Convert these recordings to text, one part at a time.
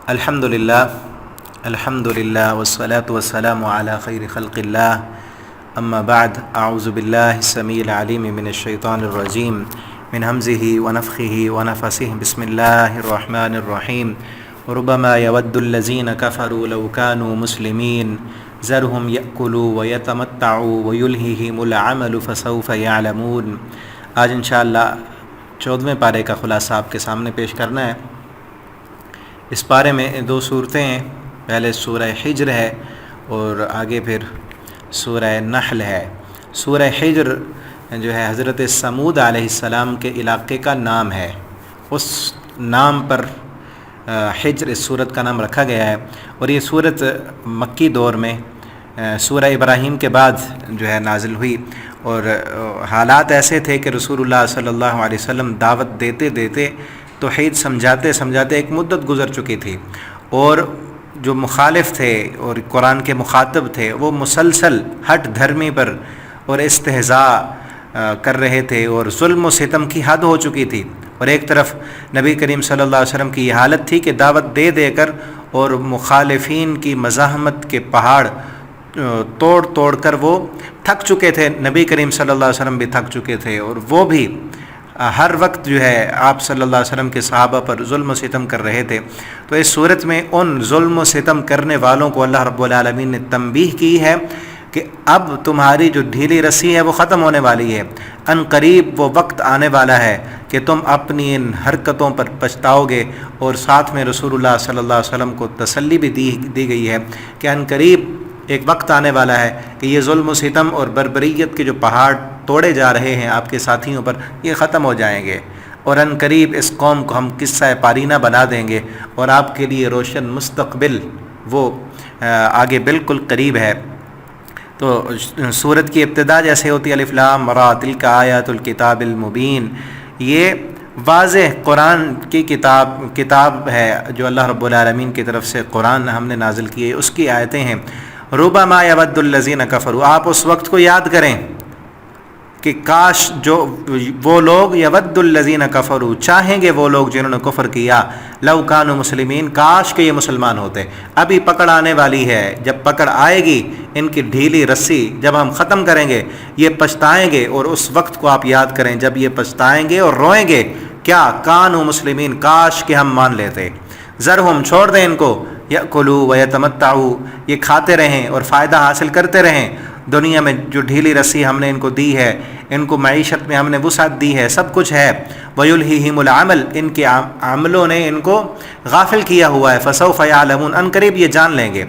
الحمدللہ والصلاة والسلام علی خیر خلق اللہ اما بعد اعوذ باللہ السمیع العلیم من الشیطان الرجیم من حمزہ ونفخہ ونفثہ بسم اللہ الرحمن الرحیم ربما يود الذین کفروا لو كانوا مسلمین ذرهم یأکلوا ویتمتعوا ویلہہم العمل فسوف یعلمون۔ آج انشاءاللہ 14ویں پارے کا خلاصہ آپ کے سامنے پیش کرنا ہے۔ اس پارے میں دو صورتیں ہیں، پہلے سورہ حجر ہے اور آگے پھر سورہ نحل ہے۔ سورہ حجر جو ہے حضرت سمود علیہ السلام کے علاقے کا نام ہے، اس نام پر حجر اس سورت کا نام رکھا گیا ہے، اور یہ سورت مکی دور میں سورہ ابراہیم کے بعد جو ہے نازل ہوئی، اور حالات ایسے تھے کہ رسول اللہ صلی اللہ علیہ وسلم دعوت دیتے دیتے توحید سمجھاتے سمجھاتے ایک مدت گزر چکی تھی، اور جو مخالف تھے اور قرآن کے مخاطب تھے وہ مسلسل ہٹ دھرمی پر اور استہزاء کر رہے تھے، اور ظلم و ستم کی حد ہو چکی تھی، اور ایک طرف نبی کریم صلی اللہ علیہ وسلم کی یہ حالت تھی کہ دعوت دے دے کر اور مخالفین کی مزاحمت کے پہاڑ توڑ توڑ کر وہ تھک چکے تھے، نبی کریم صلی اللہ علیہ وسلم بھی تھک چکے تھے، اور وہ بھی ہر وقت جو ہے آپ صلی اللہ علیہ وسلم کے صحابہ پر ظلم و ستم کر رہے تھے۔ تو اس صورت میں ان ظلم و ستم کرنے والوں کو اللہ رب العالمین نے تنبیہ کی ہے کہ اب تمہاری جو ڈھیلی رسی ہے وہ ختم ہونے والی ہے، ان قریب وہ وقت آنے والا ہے کہ تم اپنی ان حرکتوں پر پچھتاؤ گے، اور ساتھ میں رسول اللہ صلی اللہ علیہ وسلم کو تسلی بھی دی گئی ہے کہ ان قریب ایک وقت آنے والا ہے کہ یہ ظلم و ستم اور بربریت کے جو پہاڑ توڑے جا رہے ہیں آپ کے ساتھیوں پر، یہ ختم ہو جائیں گے، اور ان قریب اس قوم کو ہم قصہ پارینہ بنا دیں گے، اور آپ کے لیے روشن مستقبل وہ آگے بالکل قریب ہے۔ تو سورت کی ابتدا جیسے ہوتی ہے الف لام را تلک آیات الکتاب المبین، یہ واضح قرآن کی کتاب ہے جو اللہ رب العالمین کی طرف سے قرآن ہم نے نازل کی ہے، اس کی آیتیں ہیں۔ ربما یود الذین کفروا، آپ اس وقت کو یاد کریں کہ کاش جو وہ لوگ یود الذین کفروا، چاہیں گے وہ لوگ جنہوں نے کفر کیا، لو کانوا مسلمین، کاش کہ یہ مسلمان ہوتے۔ ابھی پکڑ آنے والی ہے، جب پکڑ آئے گی ان کی ڈھیلی رسی جب ہم ختم کریں گے یہ پچھتائیں گے، اور اس وقت کو آپ یاد کریں جب یہ پچھتائیں گے اور روئیں گے، کیا کانوا مسلمین، کاش کہ ہم مان لیتے۔ ذرہم، چھوڑ دیں ان کو، یأکلوا ویتمتعوا، یہ کھاتے رہیں اور فائدہ حاصل کرتے رہیں، دنیا میں جو ڈھیلی رسی ہم نے ان کو دی ہے، ان کو معیشت میں ہم نے وسعت دی ہے، سب کچھ ہے، ویلہہم العمل، ان کے عملوں نے ان کو غافل کیا ہوا ہے، فسوف یعلمون، ان قریب یہ جان لیں گے،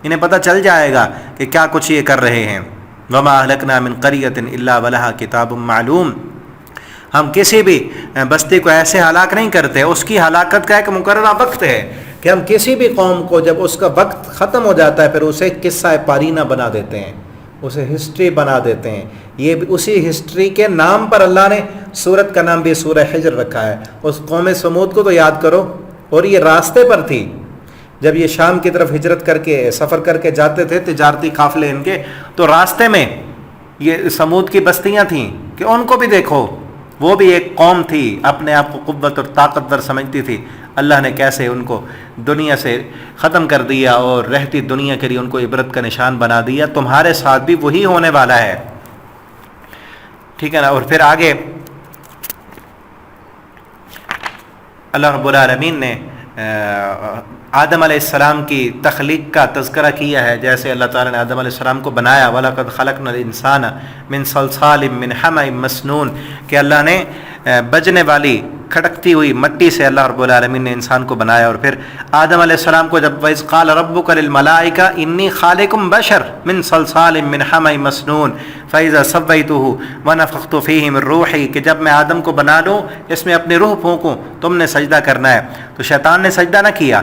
انہیں پتہ چل جائے گا کہ کیا کچھ یہ کر رہے ہیں۔ وما اہلکنا من قریۃ الا ولہا کتاب معلوم، ہم کسی بھی بستی کو ایسے ہلاک نہیں کرتے، اس کی ہلاکت کا ایک مقررہ وقت ہے کہ ہم کسی بھی قوم کو جب اس کا وقت ختم ہو جاتا ہے پھر اسے قصہ پارینہ بنا دیتے ہیں، اسے ہسٹری بنا دیتے ہیں۔ یہ بھی اسی ہسٹری کے نام پر اللہ نے سورت کا نام بھی سورہ حجر رکھا ہے۔ اس قوم سمود کو تو یاد کرو، اور یہ راستے پر تھی، جب یہ شام کی طرف ہجرت کر کے سفر کر کے جاتے تھے تجارتی قافلے ان کے، تو راستے میں یہ سمود کی بستیاں تھیں کہ ان کو بھی دیکھو، وہ بھی ایک قوم تھی، اپنے آپ کو قوت اور طاقتور سمجھتی تھی، اللہ نے کیسے ان کو دنیا سے ختم کر دیا اور رہتی دنیا کے لیے ان کو عبرت کا نشان بنا دیا۔ تمہارے ساتھ بھی وہی ہونے والا ہے، ٹھیک ہے نا۔ اور پھر آگے اللہ رب العالمین نے آدم علیہ السلام کی تخلیق کا تذکرہ کیا ہے، جیسے اللہ تعالیٰ نے آدم علیہ السلام کو بنایا، وَلَقَدْ خَلَقْنَا الْإِنسَانَ مِنْ صَلْصَالٍ مِّنْ حَمَإٍ مَّسْنُونٍ، کہ اللہ نے بجنے والی کھڑکتی ہوئی مٹی سے اللہ رب العالمین نے انسان کو بنایا۔ اور پھر آدم علیہ السلام کو جب وَإِذْ قَالَ رَبُّكَ لِلْمَلَائِكَةِ إِنِّي خَالِقٌ بَشَرًا مِّن صَلْصَالٍ مِّنْ حَمَإٍ مَّسْنُونٍ فَإِذَا سَوَّيْتُهُ وَنَفَخْتُ فِيهِ مِن رُّوحِي، کہ جب میں آدم کو بنا لوں اس میں اپنی روح پھونکوں تم نے سجدہ کرنا ہے۔ تو شیطان نے سجدہ نہ کیا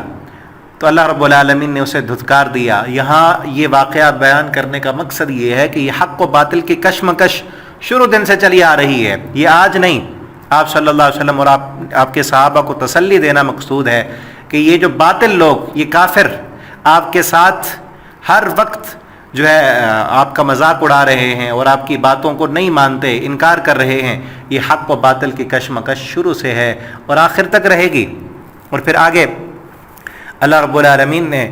تو اللہ رب العالمین نے اسے دھتکار دیا۔ یہاں یہ واقعہ بیان کرنے کا مقصد یہ ہے کہ یہ حق و باطل کی کشمکش شروع دن سے چلی آ رہی ہے، یہ آج نہیں۔ آپ صلی اللہ علیہ وسلم اور آپ کے صحابہ کو تسلی دینا مقصود ہے کہ یہ جو باطل لوگ، یہ کافر آپ کے ساتھ ہر وقت جو ہے آپ کا مذاق اڑا رہے ہیں اور آپ کی باتوں کو نہیں مانتے، انکار کر رہے ہیں، یہ حق و باطل کی کشمکش شروع سے ہے اور آخر تک رہے گی۔ اور پھر آگے اللہ رب العالمین نے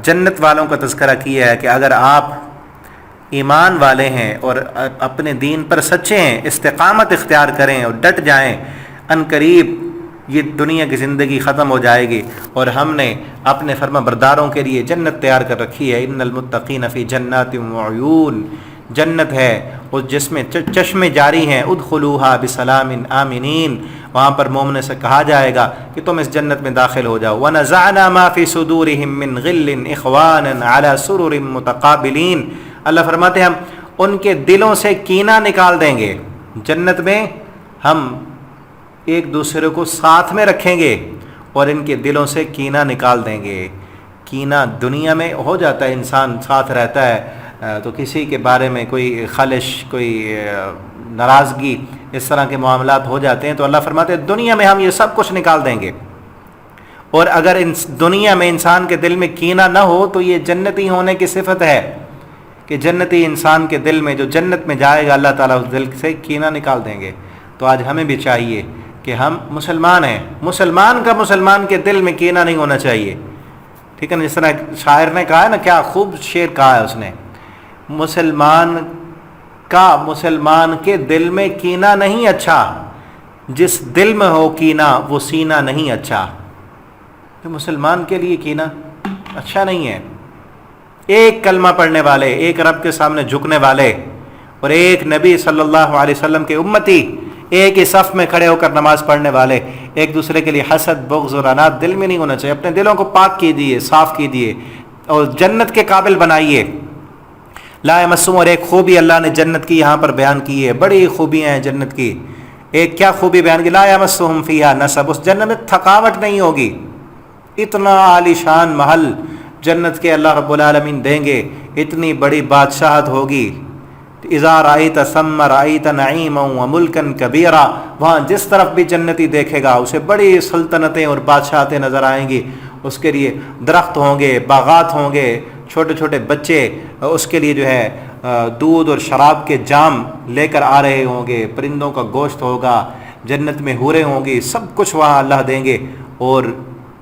جنت والوں کا تذکرہ کیا ہے کہ اگر آپ ایمان والے ہیں اور اپنے دین پر سچے ہیں، استقامت اختیار کریں اور ڈٹ جائیں، ان قریب یہ دنیا کی زندگی ختم ہو جائے گی اور ہم نے اپنے فرما برداروں کے لیے جنت تیار کر رکھی ہے۔ ان المتقین فی جنات وعیون، جنت ہے اور جس میں چشمے جاری ہیں، ادخلوها بسلام آمنین، وہاں پر مومن سے کہا جائے گا کہ تم اس جنت میں داخل ہو جاؤ۔ وَنَزَعْنَا مَا فِي صُدُورِهِم مِّن غِلٍّ إِخْوَانًا عَلَى سُرُرٍ مُتَقَابِلِينَ، اللہ فرماتے ہیں ہم ان کے دلوں سے کینہ نکال دیں گے۔ جنت میں ہم ایک دوسرے کو ساتھ میں رکھیں گے اور ان کے دلوں سے کینہ نکال دیں گے۔ کینہ دنیا میں ہو جاتا ہے، انسان ساتھ رہتا ہے تو کسی کے بارے میں کوئی خلش، کوئی ناراضگی، اس طرح کے معاملات ہو جاتے ہیں، تو اللہ فرماتے ہیں دنیا میں ہم یہ سب کچھ نکال دیں گے۔ اور اگر دنیا میں انسان کے دل میں کینہ نہ ہو تو یہ جنتی ہونے کی صفت ہے کہ جنتی انسان کے دل میں جو جنت میں جائے گا اللہ تعالیٰ اس دل سے کینہ نکال دیں گے۔ تو آج ہمیں بھی چاہیے کہ ہم مسلمان ہیں، مسلمان کے دل میں کینہ نہیں ہونا چاہیے، ٹھیک ہے نا؟ جس طرح شاعر نے کہا ہے نا، کیا خوب شعر کہا ہے اس نے، مسلمان کے دل میں کینہ نہیں اچھا، جس دل میں ہو کینہ وہ سینہ نہیں اچھا۔ تو مسلمان کے لیے کینہ اچھا نہیں ہے۔ ایک کلمہ پڑھنے والے، ایک رب کے سامنے جھکنے والے اور ایک نبی صلی اللہ علیہ وسلم کے امتی ایک ہی صف میں کھڑے ہو کر نماز پڑھنے والے، ایک دوسرے کے لیے حسد، بغض اور عناد دل میں نہیں ہونا چاہیے۔ اپنے دلوں کو پاک کیجیے، صاف کیجیے اور جنت کے قابل بنائیے۔ لا یمسہم، اور ایک خوبی اللہ نے جنت کی یہاں پر بیان کی ہے، بڑی خوبیاں ہیں جنت کی۔ ایک کیا خوبی بیان کی؟ لا یمسہم فیہا نصب، اس جنت میں تھکاوٹ نہیں ہوگی۔ اتنا عالی شان محل جنت کے اللہ رب العالمین دیں گے، اتنی بڑی بادشاہت ہوگی۔ اذا رأیت ثم رأیت نعیما وملکا کبیرا، وہاں جس طرف بھی جنتی دیکھے گا اسے بڑی سلطنتیں اور بادشاہتیں نظر آئیں گی۔ اس کے لیے درخت ہوں گے، باغات ہوں گے، چھوٹے چھوٹے بچے اس کے لیے جو ہے دودھ اور شراب کے جام لے کر آ رہے ہوں گے، پرندوں کا گوشت ہوگا، جنت میں حوریں ہوں گی، سب کچھ وہاں اللہ دیں گے۔ اور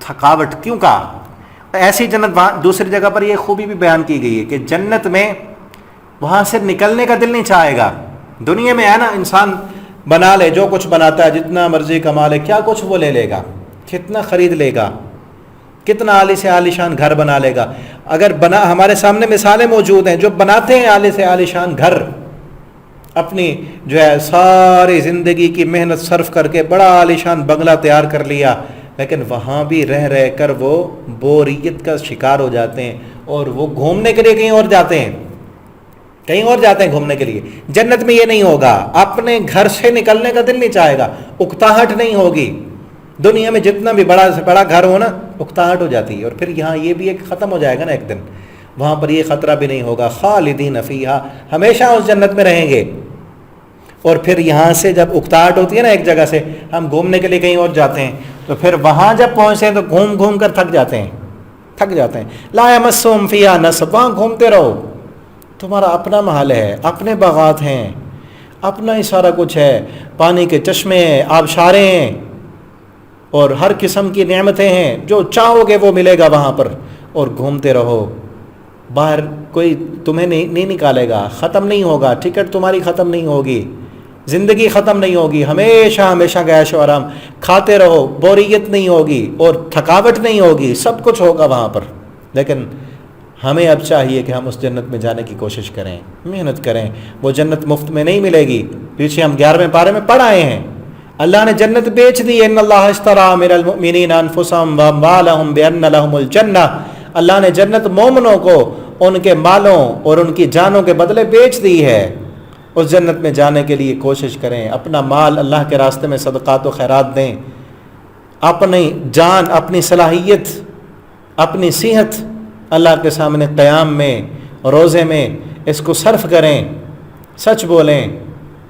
تھکاوٹ کیوں کہا؟ ایسی جنت وہاں دوسری جگہ پر یہ خوبی بھی بیان کی گئی ہے کہ جنت میں وہاں سے نکلنے کا دل نہیں چاہے گا۔ دنیا میں ہے نا، انسان بنا لے جو کچھ بناتا ہے، جتنا مرضی کما لے، کیا کچھ وہ لے لے گا، کتنا خرید لے گا، کتنا عالی سے عالی شان گھر بنا لے گا۔ اگر ہمارے سامنے مثالیں موجود ہیں جو بناتے ہیں عالی سے عالی شان گھر، اپنی جو ہے ساری زندگی کی محنت صرف کر کے بڑا عالی شان بنگلہ تیار کر لیا، لیکن وہاں بھی رہ کر وہ بوریت کا شکار ہو جاتے ہیں اور وہ گھومنے کے لیے کہیں اور جاتے ہیں گھومنے کے لیے۔ جنت میں یہ نہیں ہوگا، اپنے گھر سے نکلنے کا دل نہیں چاہے گا، اکتاہٹ نہیں ہوگی۔ دنیا میں جتنا بھی بڑا سے بڑا گھر ہو نا، اکتاہٹ ہو جاتی ہے، اور پھر یہاں یہ بھی ایک ختم ہو جائے گا نا ایک دن، وہاں پر یہ خطرہ بھی نہیں ہوگا۔ خالدین فیہا، ہمیشہ اس جنت میں رہیں گے۔ اور پھر یہاں سے جب اکتاہٹ ہوتی ہے نا ایک جگہ سے، ہم گھومنے کے لیے کہیں اور جاتے ہیں، تو پھر وہاں جب پہنچتے ہیں تو گھوم گھوم کر تھک جاتے ہیں۔ لا یمسہم فیہا نصب، وہاں گھومتے رہو، تمہارا اپنا محل ہے، اپنے باغات ہیں، اپنا ہی سارا کچھ ہے، پانی کے چشمے ہیں، آبشاریں ہیں اور ہر قسم کی نعمتیں ہیں، جو چاہو گے وہ ملے گا وہاں پر، اور گھومتے رہو۔ باہر کوئی تمہیں نہیں نکالے گا، ختم نہیں ہوگا، ٹکٹ تمہاری ختم نہیں ہوگی، زندگی ختم نہیں ہوگی، ہمیشہ کا عیش و آرام، کھاتے رہو، بوریت نہیں ہوگی اور تھکاوٹ نہیں ہوگی، سب کچھ ہوگا وہاں پر۔ لیکن ہمیں اب چاہیے کہ ہم اس جنت میں جانے کی کوشش کریں، محنت کریں۔ وہ جنت مفت میں نہیں ملے گی، پیچھے ہم 11ویں پارے میں پڑھ آئے ہیں، اللہ نے جنت بیچ دی۔ ان اللہ اشتری من المؤمنین انفسهم واموالهم بان لهم الجنہ، اللہ نے جنت مومنوں کو ان کے مالوں اور ان کی جانوں کے بدلے بیچ دی ہے۔ اس جنت میں جانے کے لیے کوشش کریں، اپنا مال اللہ کے راستے میں صدقات و خیرات دیں، اپنی جان، اپنی صلاحیت، اپنی صحت اللہ کے سامنے قیام میں، روزے میں اس کو صرف کریں، سچ بولیں،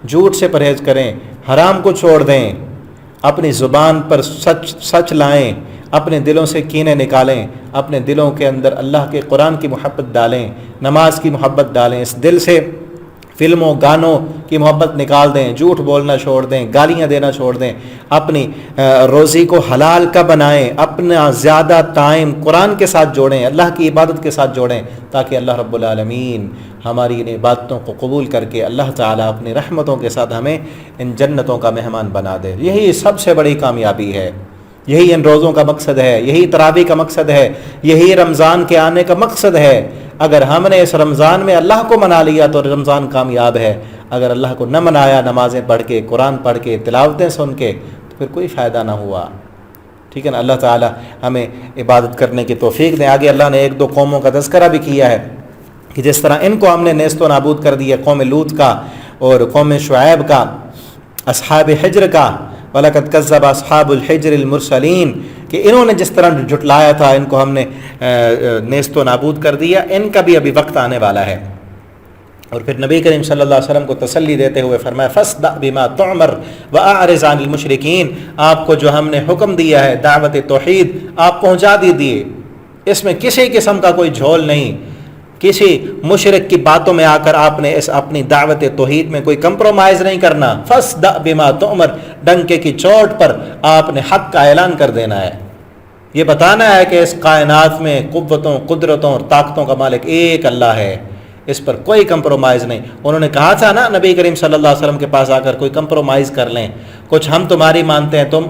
جھوٹ سے پرہیز کریں، حرام کو چھوڑ دیں، اپنی زبان پر سچ لائیں، اپنے دلوں سے کینے نکالیں، اپنے دلوں کے اندر اللہ کے قرآن کی محبت ڈالیں، نماز کی محبت ڈالیں، اس دل سے فلموں گانوں کی محبت نکال دیں، جھوٹ بولنا چھوڑ دیں، گالیاں دینا چھوڑ دیں، اپنی روزی کو حلال کا بنائیں، اپنا زیادہ ٹائم قرآن کے ساتھ جوڑیں، اللہ کی عبادت کے ساتھ جوڑیں، تاکہ اللہ رب العالمین ہماری ان عبادتوں کو قبول کر کے اللہ تعالیٰ اپنی رحمتوں کے ساتھ ہمیں ان جنتوں کا مہمان بنا دے۔ یہی سب سے بڑی کامیابی ہے، یہی ان روزوں کا مقصد ہے، یہی تراویح کا مقصد ہے، یہی رمضان کے آنے کا مقصد ہے۔ اگر ہم نے اس رمضان میں اللہ کو منا لیا تو رمضان کامیاب ہے، اگر اللہ کو نہ منایا، نمازیں پڑھ کے، قرآن پڑھ کے، تلاوتیں سن کے، تو پھر کوئی فائدہ نہ ہوا۔ ٹھیک ہے نا؟ اللہ تعالیٰ ہمیں عبادت کرنے کی توفیق دیں۔ آگے اللہ نے ایک دو قوموں کا تذکرہ بھی کیا ہے کہ جس طرح ان کو ہم نے نیست و نابود کر دیا، قوم لوط کا اور قوم شعیب کا، اصحاب حجر کا، وَلَقَدْ كَذَّبَ أَصْحَابُ الْحِجْرِ الْمُرْسَلِينَ، کہ انہوں نے جس طرح جھٹلایا تھا، ان کو ہم نے نیست و نابود کر دیا، ان کا بھی ابھی وقت آنے والا ہے۔ اور پھر نبی کریم صلی اللہ علیہ وسلم کو تسلی دیتے ہوئے فرمایا فَاصْدَعْ بِمَا تُؤْمَرْ وَأَعْرِضْ عَنِ الْمُشْرِكِينَ، آپ کو جو ہم نے حکم دیا ہے دعوت توحید آپ پہنچا دیجیے، اس میں کسی قسم کا کوئی جھول نہیں، کسی مشرک کی باتوں میں آ کر آپ نے اپنی دعوت توحید میں کوئی کمپرومائز نہیں کرنا۔ فَاصْدَعْ بِمَا تُؤْمَرْ، ڈنکے کی چوٹ پر آپ نے حق کا اعلان کر دینا ہے، یہ بتانا ہے کہ اس کائنات میں قوتوں، قدرتوں اور طاقتوں کا مالک ایک اللہ ہے، اس پر کوئی کمپرومائز نہیں۔ انہوں نے کہا تھا نا نبی کریم صلی اللہ علیہ وسلم کے پاس آ کر کوئی کمپرومائز کر لیں، کچھ ہم تمہاری مانتے ہیں،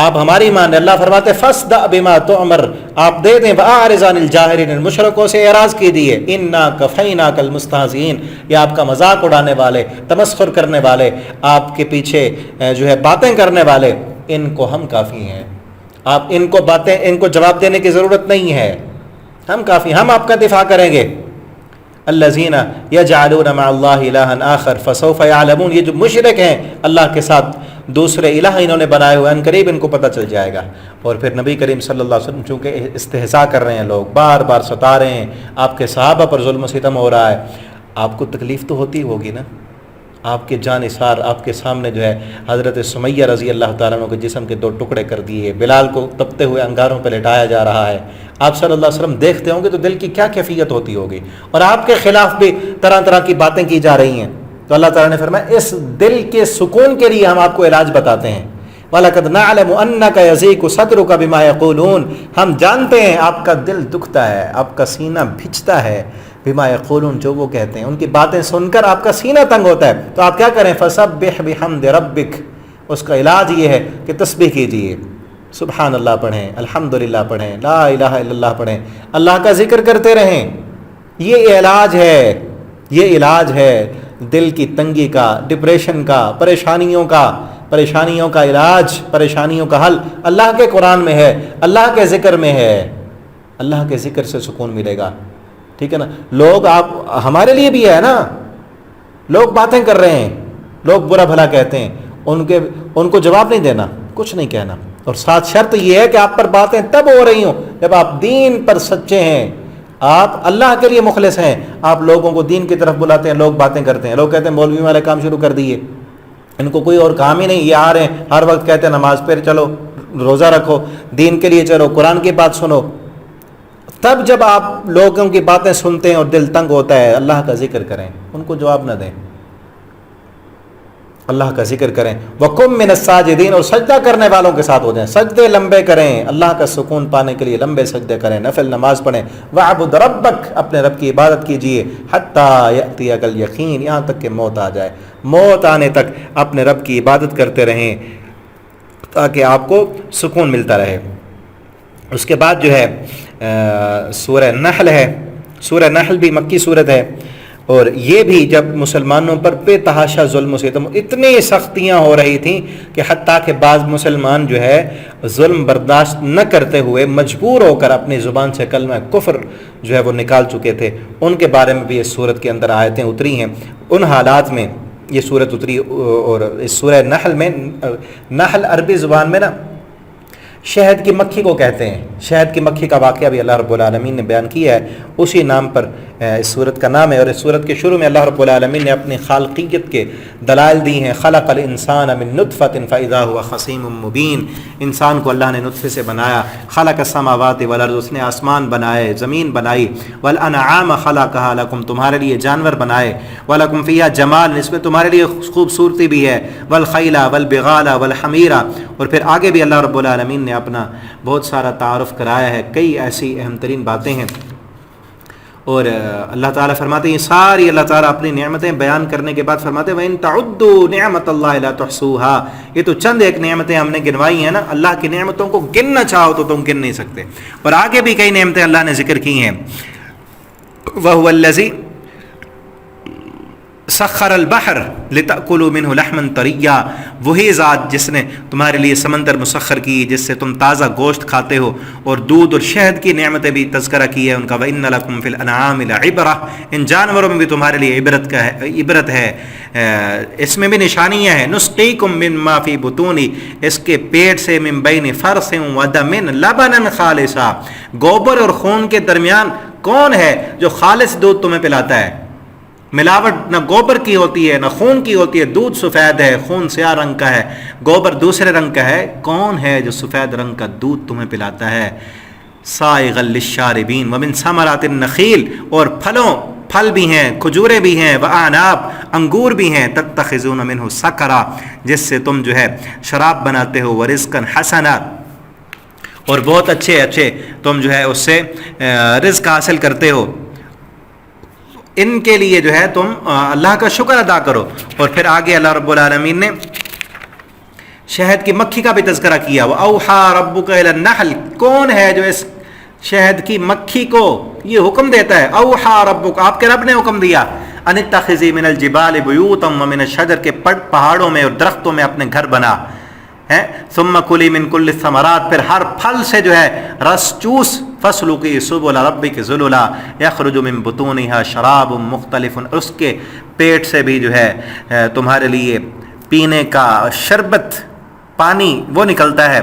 آپ ہماری مان رہے، اللہ فرماتے فَاصْدَعْ بِمَا تُؤْمَرْ، آپ دے دیں، وَأَعْرِضْ عَنِ الْجَاهِلِينَ، مشرکوں سے اعراض کیجیے، اِنَّا كَفَيْنَاكَ الْمُسْتَهْزِئِينَ، یہ آپ کا مذاق اڑانے والے، تمسخر کرنے والے، آپ کے پیچھے جو ہے باتیں کرنے والے، ان کو ہم کافی ہیں، آپ ان کو جواب دینے کی ضرورت نہیں ہے، ہم کافی، ہم آپ کا دفاع کریں گے۔ الذین یجعلون مع اللہ الہا آخر فسوف یعلمون، یہ جو مشرک ہیں اللہ کے ساتھ دوسرے الہ انہوں نے بنائے ہوئے، ان قریب ان کو پتہ چل جائے گا۔ اور پھر نبی کریم صلی اللہ علیہ وسلم چونکہ استہزاء کر رہے ہیں، لوگ بار بار ستا رہے ہیں، آپ کے صحابہ پر ظلم و ستم ہو رہا ہے، آپ کو تکلیف تو ہوتی ہوگی نا، آپ کے جانثار آپ کے سامنے جو ہے حضرت سمیہ رضی اللہ تعالیٰ عنہ کے جسم کے 2 ٹکڑے کر دیے، بلال کو تپتے ہوئے انگاروں پہ لٹایا جا رہا ہے، آپ صلی اللہ علیہ وسلم دیکھتے ہوں گے تو دل کی کیا کیفیت ہوتی ہوگی، اور آپ کے خلاف بھی طرح طرح کی باتیں کی جا رہی ہیں، تو اللہ تعالیٰ نے فرمایا اس دل کے سکون کے لیے ہم آپ کو علاج بتاتے ہیں۔ وَلَقَدْ نَعْلَمُ أَنَّكَ يَضِيقُ صَدْرُكَ بِمَا يَقُولُونَ، ہم جانتے ہیں آپ کا دل دکھتا ہے، آپ کا سینہ بھجتا ہے، بما یقولون، جو وہ کہتے ہیں، ان کی باتیں سن کر آپ کا سینہ تنگ ہوتا ہے، تو آپ کیا کریں، فسبح بحمد ربک، اس کا علاج یہ ہے کہ تسبیح کیجیے، سبحان اللہ پڑھیں، الحمدللہ پڑھیں، لا الہ الا اللہ پڑھیں، اللہ کا ذکر کرتے رہیں، یہ علاج ہے، یہ علاج ہے دل کی تنگی کا، ڈپریشن کا، پریشانیوں کا علاج، پریشانیوں کا حل اللہ کے قرآن میں ہے، اللہ کے ذکر میں ہے، اللہ کے ذکر سے سکون ملے گا۔ ٹھیک ہے نا؟ لوگ آپ ہمارے لیے بھی ہے نا، لوگ باتیں کر رہے ہیں، لوگ برا بھلا کہتے ہیں، ان کو جواب نہیں دینا، کچھ نہیں کہنا، اور ساتھ شرط یہ ہے کہ آپ پر باتیں تب ہو رہی ہوں جب آپ دین پر سچے ہیں، آپ اللہ کے لیے مخلص ہیں، آپ لوگوں کو دین کی طرف بلاتے ہیں، لوگ باتیں کرتے ہیں، لوگ کہتے ہیں مولوی والے کام شروع کر دیے، ان کو کوئی اور کام ہی نہیں، یہ آ رہے ہیں ہر وقت کہتے ہیں نماز پڑھ چلو، روزہ رکھو، دین کے لیے چلو، قرآن کی بات سنو۔ تب جب آپ لوگوں کی باتیں سنتے ہیں اور دل تنگ ہوتا ہے، اللہ کا ذکر کریں، ان کو جواب نہ دیں، اللہ کا ذکر کریں، وَقُم مِّنَ السَّاجِدِينَ، اور سجدہ کرنے والوں کے ساتھ ہو جائیں، سجدے لمبے کریں، اللہ کا سکون پانے کے لیے لمبے سجدے کریں، نفل نماز پڑھیں، وَعْبُدْ رَبَّكَ، اپنے رب کی عبادت کیجیے، حَتَّى يَأْتِيَكَ الْيَقِينُ، یہاں تک کہ موت آ جائے، موت آنے تک اپنے رب کی عبادت کرتے رہیں تاکہ آپ کو سکون ملتا رہے۔ اس کے بعد جو ہے سورہ نحل ہے، سورہ نحل بھی مکی صورت ہے، اور یہ بھی جب مسلمانوں پر بے تحاشا ظلم و ستم، اتنی سختیاں ہو رہی تھیں کہ حتیٰ کہ بعض مسلمان جو ہے ظلم برداشت نہ کرتے ہوئے مجبور ہو کر اپنی زبان سے کلمہ کفر جو ہے وہ نکال چکے تھے، ان کے بارے میں بھی اس صورت کے اندر آیتیں اتری ہیں، ان حالات میں یہ صورت اتری۔ اور اس سورہ نحل میں، نحل عربی زبان میں نا شہد کی مکھی کو کہتے ہیں. شہد کی مکھی کا واقعہ بھی اللہ رب العالمین نے بیان کیا ہے، اسی نام پر اس صورت کا نام ہے. اور اس صورت کے شروع میں اللہ رب العالمین نے اپنی خالقیت کے دلائل دی ہیں. خلق الانسان من نطفۃ فاذا هو خصیم مبین. انسان کو اللہ نے نطفے سے بنایا. خلق السماوات والارض، اس نے آسمان بنائے، زمین بنائی. والانعام خلقها لکم، تمہارے لیے جانور بنائے. ولکم فیہا جمال، اس میں تمہارے لیے خوبصورتی بھی ہے. والخیل والبغال والحمیر. اور پھر آگے بھی اللہ رب العالمین نے اپنا بہت سارا تعارف کرایا ہے. کئی ایسی اہم ترین باتیں ہیں. اور اللہ تعالیٰ فرماتے ہیں ساری اللہ تعالیٰ اپنی نعمتیں بیان کرنے کے بعد فرماتے ہیں وَإِن تَعُدُّوا نِعْمَةَ اللَّهِ لَا تُحْصُوهَا. یہ تو چند ایک نعمتیں ہم نے گنوائی ہیں نا، اللہ کی نعمتوں کو گننا چاہو تو تم گن نہیں سکتے. اور آگے بھی کئی نعمتیں اللہ نے ذکر کی ہیں. وَهُوَ الَّذِي سخر البحر لتأکلوا منہ لحما طریا. وہی ذات جس نے تمہارے لیے سمندر مسخر کی جس سے تم تازہ گوشت کھاتے ہو، اور دودھ اور شہد کی نعمتیں بھی تذکرہ کی ہے ان کا. وَإِنَّ لَكُمْ فِي الْأَنْعَامِ لَعِبْرَةً. ان جانوروں میں بھی تمہارے لیے عبرت ہے، اس میں بھی نشانیاں ہیں. نُسْقِيكُم مِّمَّا فِي بُطُونِ، اس کے پیٹ سے من بین فرث وَدَمٍ لَبَنًا خالصا. گوبر اور خون کے درمیان کون ہے جو خالص دودھ تمہیں پلاتا ہے؟ ملاوٹ نہ گوبر کی ہوتی ہے نہ خون کی ہوتی ہے. دودھ سفید ہے، خون سیاہ رنگ کا ہے، گوبر دوسرے رنگ کا ہے. کون ہے جو سفید رنگ کا دودھ تمہیں پلاتا ہے؟ سائغا للشاربین ومن ثمرات النخیل. اور پھل بھی ہیں، کھجورے بھی ہیں. وعناب، انگور بھی ہیں. تتخذون منہ سکرا، جس سے تم جو ہے شراب بناتے ہو. ورزقا حسنا، اور بہت اچھے تم جو ہے اس سے رزق حاصل کرتے ہو. ان کے لیے جو ہے تم اللہ کا شکر ادا کرو. اور پھر آگے اللہ رب العالمین نے شہد کی مکھی کا بھی تذکرہ کیا. وَأَوْحَى رَبُّكَ إِلَى النَّحْلِ. کون ہے جو اس شہد کی مکھی کو یہ حکم دیتا ہے؟ أَوْحَى رَبُّكَ، آپ کے رب نے حکم دیا. أَنِ اتَّخِذِي مِنَ الْجِبَالِ بُيُوتًا وَمِنَ الشَّجَرِ، کے پہاڑوں میں اور درختوں میں اپنے گھر بنا. ثم کلی من کل الثمرات، پھر ہر پھل سے جو ہے رس چوس. فسلوکی سبل ربک ذللا یخرج من بطونها شراب مختلف، اس کے پیٹ سے بھی جو ہے تمہارے لیے پینے کا شربت، پانی وہ نکلتا ہے.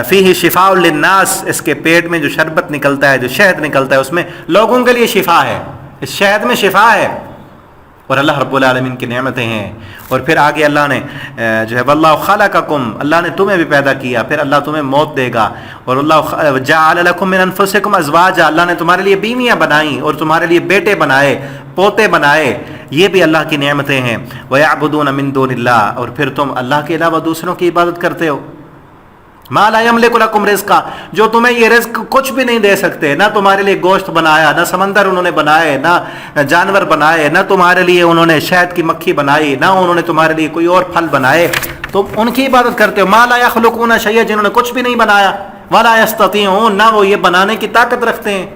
فیہ شفاء للناس، اس کے پیٹ میں جو شربت نکلتا ہے، جو شہد نکلتا ہے، اس میں لوگوں کے لیے شفا ہے. اس شہد میں شفا ہے. اور اللہ رب العالمین کی نعمتیں ہیں. اور پھر آگے اللہ نے جو ہے واللہ خلقکم، اللہ نے تمہیں بھی پیدا کیا، پھر اللہ تمہیں موت دے گا. اور اللہ جعل لکم من انفسکم ازواجا، اللہ نے تمہارے لیے بیویاں بنائیں اور تمہارے لیے بیٹے بنائے، پوتے بنائے. یہ بھی اللہ کی نعمتیں ہیں. ویعبدون من دون اللہ، اور پھر تم اللہ کے علاوہ دوسروں کی عبادت کرتے ہو. ما لا یملک لکم رزقا، جو تمہیں یہ رزق کچھ بھی نہیں دے سکتے. نہ تمہارے لیے گوشت بنایا، نہ سمندر انہوں نے بنائے، نہ جانور بنائے، نہ تمہارے لیے انہوں نے شہد کی مکھی بنائی، نہ انہوں نے تمہارے لیے کوئی اور پھل بنائے. تم ان کی عبادت کرتے ہو. ما لا یخلقون شیئا، جنہوں نے کچھ بھی نہیں بنایا. ولا یستطیعون، نہ وہ یہ بنانے کی طاقت رکھتے ہیں.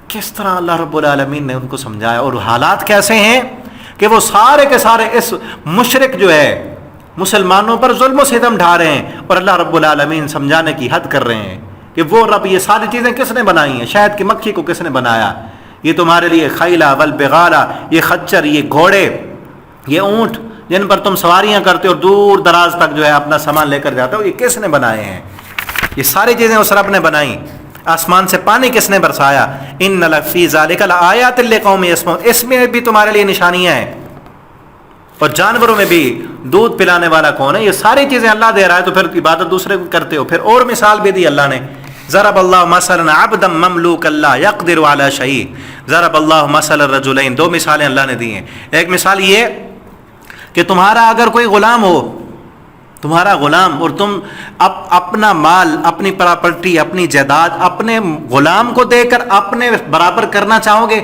کس طرح اللہ رب العالمین نے ان کو سمجھایا. اور حالات کیسے ہیں کہ وہ سارے کے سارے اس مشرک جو ہے مسلمانوں پر ظلم و ستم ڈھا رہے ہیں، اور اللہ رب العالمین سمجھانے کی حد کر رہے ہیں کہ وہ رب یہ ساری چیزیں کس نے بنائی ہیں؟ شہد کی مکھی کو کس نے بنایا؟ یہ تمہارے لیے خیلا والبغالا، یہ خچر، یہ گھوڑے، یہ اونٹ جن پر تم سواریاں کرتے ہو، دور دراز تک جو ہے اپنا سامان لے کر جاتے ہو، یہ کس نے بنائے ہیں؟ یہ ساری چیزیں اس رب نے بنائی. آسمان سے پانی کس نے برسایا؟ ان لفی ذلک لآیات لقوم یسمعون، اس میں بھی تمہارے لیے نشانیاں ہیں. اور جانوروں میں بھی دودھ پلانے والا کون ہے؟ یہ ساری چیزیں اللہ دے رہا ہے، تو پھر عبادت دوسرے کو کرتے ہو. پھر اور مثال بھی دی اللہ نے. ضرب اللہ مثلا عبدا مملوکا لا یقدر علی شیء. ضرب اللہ مثلا الرجلین، دو مثالیں اللہ نے دی ہیں. ایک مثال یہ کہ تمہارا اگر کوئی غلام ہو، تمہارا غلام، اور تم اپنا مال، اپنی پراپرٹی، اپنی جائیداد اپنے غلام کو دے کر اپنے برابر کرنا چاہو گے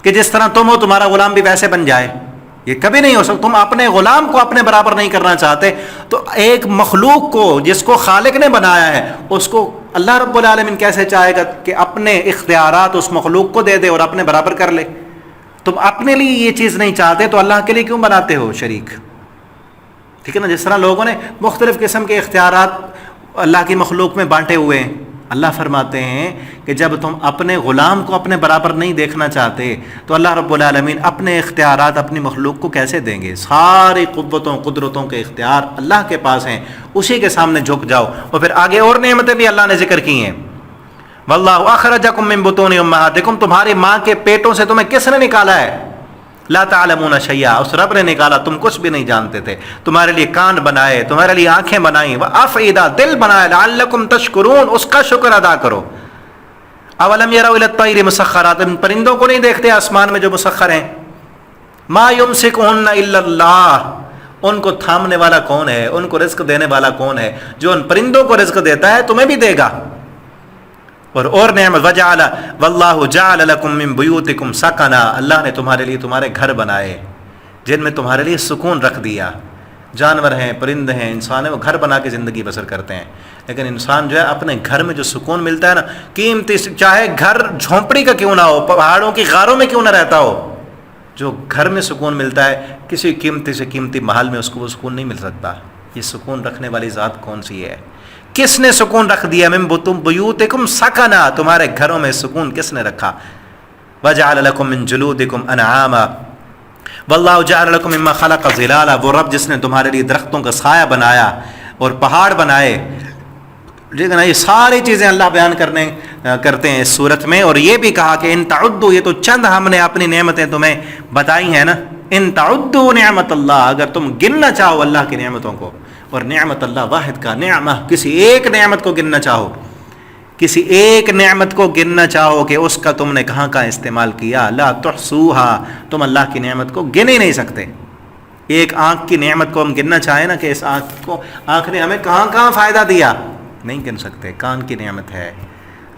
کہ جس طرح تم ہو تمہارا غلام بھی ویسے بن جائے؟ یہ کبھی نہیں ہو سکتا. تم اپنے غلام کو اپنے برابر نہیں کرنا چاہتے، تو ایک مخلوق کو جس کو خالق نے بنایا ہے اس کو اللہ رب العالمین کیسے چاہے گا کہ اپنے اختیارات اس مخلوق کو دے دے اور اپنے برابر کر لے؟ تم اپنے لیے یہ چیز نہیں چاہتے تو اللہ کے لیے کیوں بناتے ہو شریک؟ ٹھیک ہے نا. جس طرح لوگوں نے مختلف قسم کے اختیارات اللہ کی مخلوق میں بانٹے ہوئے ہیں. اللہ فرماتے ہیں کہ جب تم اپنے غلام کو اپنے برابر نہیں دیکھنا چاہتے تو اللہ رب العالمین اپنے اختیارات اپنی مخلوق کو کیسے دیں گے؟ ساری قوتوں قدرتوں کے اختیار اللہ کے پاس ہیں، اسی کے سامنے جھک جاؤ. اور پھر آگے اور نعمتیں بھی اللہ نے ذکر کی ہیں. واللہ اخرجکم من بطون امہاتکم, تمہاری ماں کے پیٹوں سے تمہیں کس نے نکالا ہے؟ لا تعلمون شیئا, اس رب نے نکالا, تم کچھ بھی نہیں جانتے تھے. تمہارے لیے کان بنائے, تمہارے لیے آنکھیں بنائیں, وافئدہ, دل بنائے, لعلکم تشکرون, اس کا شکر ادا کرو. اولم یروا الی الطیر مسخرات, ان پرندوں کو نہیں دیکھتے آسمان میں جو مسخر ہیں؟ ما یمسکہن الا اللہ, ان کو تھامنے والا کون ہے, ان کو رزق دینے والا کون ہے؟ جو ان پرندوں کو رزق دیتا ہے تمہیں بھی دے گا. اور نعمت وجعل واللہ جعل لکم من بیوتکم سکنا, اللہ نے تمہارے لیے تمہارے گھر بنائے جن میں تمہارے لیے سکون رکھ دیا. جانور ہیں, پرند ہیں, انسان ہیں, وہ گھر بنا کے زندگی بسر کرتے ہیں, لیکن انسان جو ہے اپنے گھر میں جو سکون ملتا ہے نا, قیمتی, چاہے گھر جھونپڑی کا کیوں نہ ہو, پہاڑوں کی غاروں میں کیوں نہ رہتا ہو, جو گھر میں سکون ملتا ہے کسی قیمتی سے قیمتی محل میں اس کو وہ سکون نہیں مل سکتا. یہ سکون رکھنے والی ذات کون سی ہے؟ کس نے سکون رکھ دیا؟ من بیوتکم سکنا, تمہارے گھروں میں سکون کس نے رکھا؟ وجعل لکم من جلودکم انعاما واللہ جعل لکم مما خلق ظلالا, وہ رب جس نے تمہارے لیے درختوں کا سایہ بنایا اور پہاڑ بنائے. لیکن یہ ساری چیزیں اللہ بیان کرتے ہیں اس صورت میں. اور یہ بھی کہا کہ ان تعدو, یہ تو چند ہم نے اپنی نعمتیں تمہیں بتائی ہیں نا, ان تعدو نعمت اللہ, اگر تم گننا چاہو اللہ کی نعمتوں کو, اور نعمت اللہ واحد کا نعمہ, کسی ایک نعمت کو گننا چاہو, کسی ایک نعمت کو گننا چاہو کہ اس کا تم نے کہاں کہاں استعمال کیا, لا تحصوہا, تم اللہ کی نعمت کو گن ہی نہیں سکتے. ایک آنکھ کی نعمت کو ہم گننا چاہیں نا کہ اس آنکھ نے ہمیں کہاں کہاں فائدہ دیا, نہیں گن سکتے. کان کی نعمت ہے,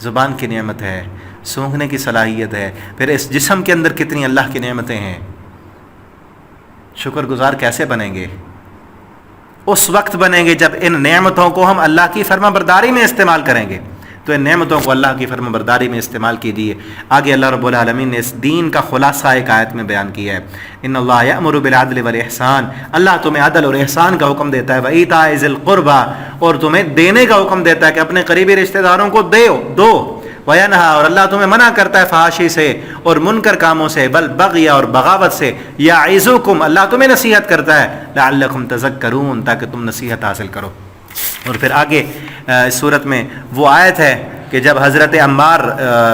زبان کی نعمت ہے, سونگھنے کی صلاحیت ہے, پھر اس جسم کے اندر کتنی اللہ کی نعمتیں ہیں. شکر گزار کیسے بنیں گے؟ اس وقت بنیں گے جب ان نعمتوں کو ہم اللہ کی فرما برداری میں استعمال کریں گے. تو ان نعمتوں کو اللہ کی فرما برداری میں استعمال کیجیے. آگے اللہ رب العالمین نے اس دین کا خلاصہ ایک آیت میں بیان کیا ہے. ان اللہ یأمر بالعدل والاحسان, اللہ تمہیں عدل اور احسان کا حکم دیتا ہے. وایتاء ذی القربى, اور تمہیں دینے کا حکم دیتا ہے کہ اپنے قریبی رشتہ داروں کو دو. وینہا, اور اللہ تمہیں منع کرتا ہے فحاشی سے اور منکر کاموں سے, والبغی, اور بغاوت سے. یعظکم, اللہ تمہیں نصیحت کرتا ہے. لعلکم تذکرون, تاکہ تم نصیحت حاصل کرو. اور پھر آگے اس صورت میں وہ آیت ہے کہ جب حضرت عمار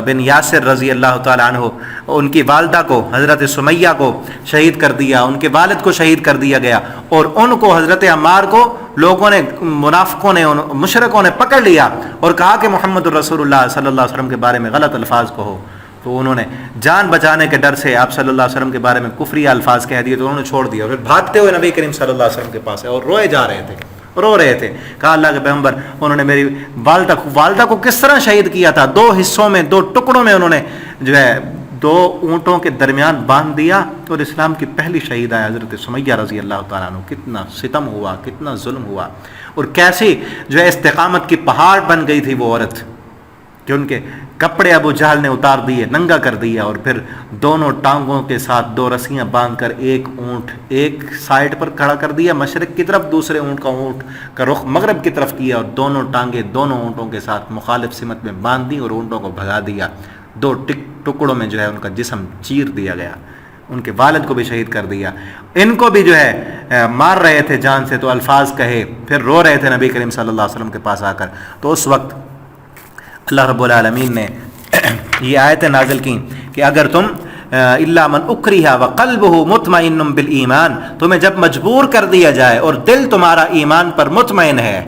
بن یاسر رضی اللہ تعالیٰ عنہ, ان کی والدہ کو حضرت سمیہ کو شہید کر دیا, ان کے والد کو شہید کر دیا گیا, اور ان کو حضرت عمار کو لوگوں نے, منافقوں نے, مشرکوں نے پکڑ لیا اور کہا کہ محمد الرسول اللہ صلی اللہ علیہ وسلم کے بارے میں غلط الفاظ کہو. تو انہوں نے جان بچانے کے ڈر سے آپ صلی اللہ علیہ وسلم کے بارے میں کفریہ الفاظ کہہ دیے, تو انہوں نے چھوڑ دیا. اور پھر بھاگتے ہوئے نبی کریم صلی اللہ علیہ وسلم کے پاس ہے اور روئے جا رہے تھے, رو رہے تھے. کہا اللہ کے پیغمبر, انہوں نے میری والدہ کو کس طرح شہید کیا تھا, 2 حصوں میں, 2 ٹکڑوں میں انہوں نے جو ہے 2 اونٹوں کے درمیان باندھ دیا, اور اسلام کی پہلی شہید ہے حضرت سمیہ رضی اللہ تعالیٰ عنہ. کتنا ستم ہوا, کتنا ظلم ہوا, اور کیسی جو ہے استقامت کی پہاڑ بن گئی تھی وہ عورت, کہ ان کے کپڑے ابو جہل نے اتار دیے, ننگا کر دیا, اور پھر دونوں ٹانگوں کے ساتھ 2 رسیاں باندھ کر ایک اونٹ ایک سائڈ پر کھڑا کر دیا مشرق کی طرف, دوسرے اونٹ کا رخ مغرب کی طرف کیا, اور دونوں ٹانگیں دونوں اونٹوں کے ساتھ مخالف سمت میں باندھ دی اور اونٹوں کو بھگا دیا. 2 ٹکڑوں میں جو ہے ان کا جسم چیر دیا گیا. ان کے والد کو بھی شہید کر دیا. ان کو بھی جو ہے مار رہے تھے جان سے, تو الفاظ کہے, پھر رو رہے تھے نبی کریم صلی اللہ علیہ وسلم کے پاس آ کر. تو اس وقت اللہ رب العالمین نے یہ آیتیں نازل کی کہ اگر تم الا من اکرہ وقلبہ مطمئن بالایمان, تمہیں جب مجبور کر دیا جائے اور دل تمہارا ایمان پر مطمئن ہے,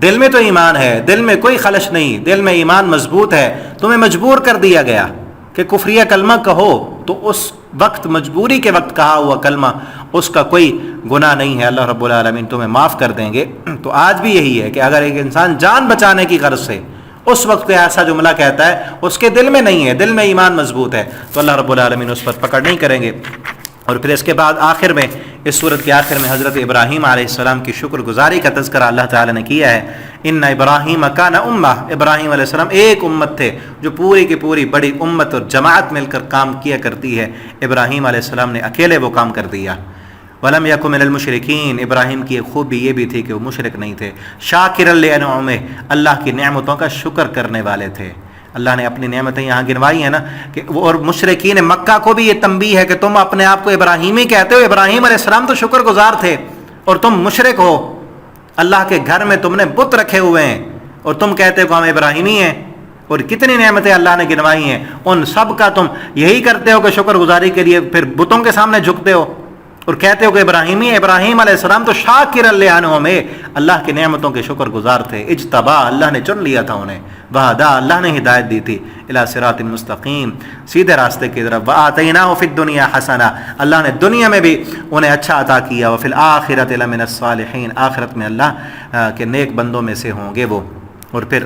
دل میں تو ایمان ہے, دل میں کوئی خلش نہیں, دل میں ایمان مضبوط ہے, تمہیں مجبور کر دیا گیا کہ کفریہ کلمہ کہو, تو اس وقت مجبوری کے وقت کہا ہوا کلمہ اس کا کوئی گناہ نہیں ہے, اللہ رب العالمین تمہیں معاف کر دیں گے. تو آج بھی یہی ہے کہ اگر ایک انسان جان بچانے کی غرض سے اس وقت کوئی ایسا جملہ کہتا ہے, اس کے دل میں نہیں ہے, دل میں ایمان مضبوط ہے, تو اللہ رب العالمین اس پر پکڑ نہیں کریں گے. اور پھر اس کے بعد آخر میں, اس صورت کے آخر میں حضرت ابراہیم علیہ السلام کی شکر گزاری کا تذکرہ اللہ تعالی نے کیا ہے. ان ابراہیم کان امہ, ابراہیم علیہ السلام ایک امت تھے جو پوری کی پوری بڑی امت اور جماعت مل کر کام کیا کرتی ہے. ابراہیم علیہ السلام نے اکیلے وہ کام کر دیا. ولم یکن من المشرکین, ابراہیم کی ایک خوبی یہ بھی تھی کہ وہ مشرک نہیں تھے. شاکرا لانعمہ, اللہ کی نعمتوں کا شکر کرنے والے تھے. اللہ نے اپنی نعمتیں یہاں گنوائی ہیں نا, کہ اور مشرکین مکہ کو بھی یہ تنبیہ ہے کہ تم اپنے آپ کو ابراہیمی کہتے ہو, ابراہیم علیہ السلام تو شکر گزار تھے اور تم مشرک ہو. اللہ کے گھر میں تم نے بت رکھے ہوئے ہیں اور تم کہتے ہو کہ ہم ابراہیمی ہیں، اور کتنی نعمتیں اللہ نے گنوائی ہیں، ان سب کا تم یہی کرتے ہو کہ شکر گزاری کے لیے پھر بتوں کے سامنے جھکتے ہو اور کہتے ہو کہ ابراہیمی ہے۔ ابراہیم علیہ السلام تو شاکر لانعمہ، اللہ کی نعمتوں کے شکر گزار تھے، اجتبا، اللہ نے چن لیا تھا انہیں، وہدا، اللہ نے ہدایت دی تھی، الی صراط مستقیم، سیدھے راستے کی طرف، وآتیناہ فی الدنیا حسنہ، اللہ نے دنیا میں بھی انہیں اچھا عطا کیا، وفی الآخرۃ لمن الصالحین، آخرت میں اللہ کے نیک بندوں میں سے ہوں گے وہ۔ اور پھر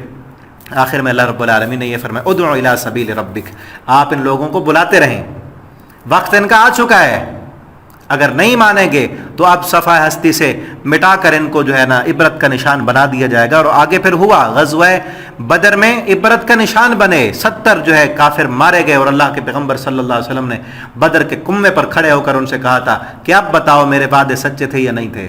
آخر میں اللہ رب العالمین نے یہ فرمایا ادعو الی سبیل ربک، آپ ان لوگوں کو بلاتے رہیں، وقت ان کا آ چکا ہے، اگر نہیں مانیں گے تو اب صفحہ ہستی سے مٹا کر ان کو جو ہے نا عبرت کا نشان بنا دیا جائے گا۔ اور آگے پھر ہوا غزوہ بدر میں عبرت کا نشان بنے، 70 جو ہے کافر مارے گئے، اور اللہ کے پیغمبر صلی اللہ علیہ وسلم نے بدر کے کنویں پر کھڑے ہو کر ان سے کہا تھا کہ اب بتاؤ میرے وعدے سچے تھے یا نہیں تھے۔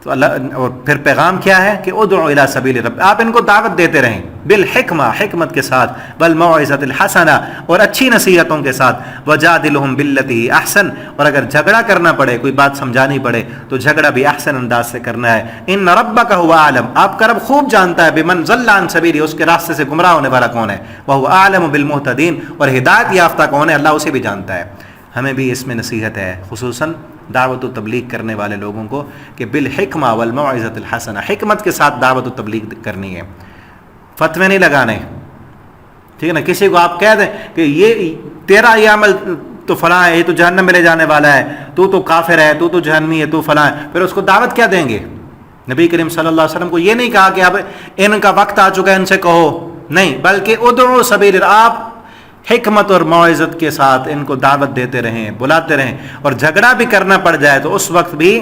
تو اللہ، اور پھر پیغام کیا ہے کہ ادعو الی سبیل رب، آپ ان کو دعوت دیتے رہیں بالحکمہ، حکمت کے ساتھ، والموعظۃ الحسنہ، اور اچھی نصیحتوں کے ساتھ، وجادلہم باللتی احسن، اور اگر جھگڑا کرنا پڑے، کوئی بات سمجھانی پڑے تو جھگڑا بھی احسن انداز سے کرنا ہے۔ ان ربک هو اعلم، آپ کا رب خوب جانتا ہے، بمن ضل عن سبیلہ، اس کے راستے سے گمراہ ہونے والا کون ہے، وہو اعلم بالمہتدین، اور ہدایت یافتہ کون ہے، اللہ اسے بھی جانتا ہے۔ ہمیں بھی اس میں نصیحت ہے، خصوصاً دعوت و تبلیغ کرنے والے لوگوں کو، کہ بالحکمہ والموعظۃ الحسنہ، حکمت کے ساتھ دعوت و تبلیغ کرنی ہے، فتوے نہیں لگانے، ٹھیک ہے نا۔ کسی کو آپ کہہ دیں کہ یہ تیرا یہ عمل تو فلاں ہے، یہ تو جہنم میں لے جانے والا ہے، تو کافر ہے، تو جہنمی ہے، تو فلاں ہے، پھر اس کو دعوت کیا دیں گے؟ نبی کریم صلی اللہ علیہ وسلم کو یہ نہیں کہا کہ اب ان کا وقت آ چکا ہے ان سے کہو، نہیں، بلکہ ادعو سبیل، آپ حکمت اور موعظت کے ساتھ ان کو دعوت دیتے رہیں، بلاتے رہیں، اور جھگڑا بھی کرنا پڑ جائے تو اس وقت بھی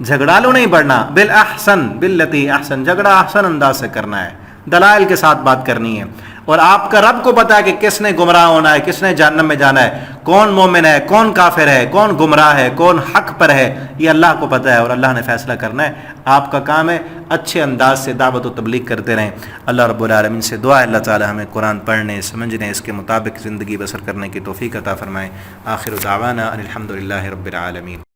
جھگڑالو نہیں بڑھنا، بالاحسن باللتی احسن، جھگڑا احسن انداز سے کرنا ہے، دلائل کے ساتھ بات کرنی ہے۔ اور آپ کا رب کو پتا ہے کہ کس نے گمراہ ہونا ہے، کس نے جہنم میں جانا ہے، کون مومن ہے، کون کافر ہے، کون گمراہ ہے، کون حق پر ہے، یہ اللہ کو پتا ہے، اور اللہ نے فیصلہ کرنا ہے۔ آپ کا کام ہے اچھے انداز سے دعوت و تبلیغ کرتے رہیں۔ اللہ رب العالمین سے دعا ہے اللہ تعالی ہمیں قرآن پڑھنے، سمجھنے، اس کے مطابق زندگی بسر کرنے کی توفیق عطا فرمائے۔ آخر دعوانا ان الحمد للہ رب العالمین۔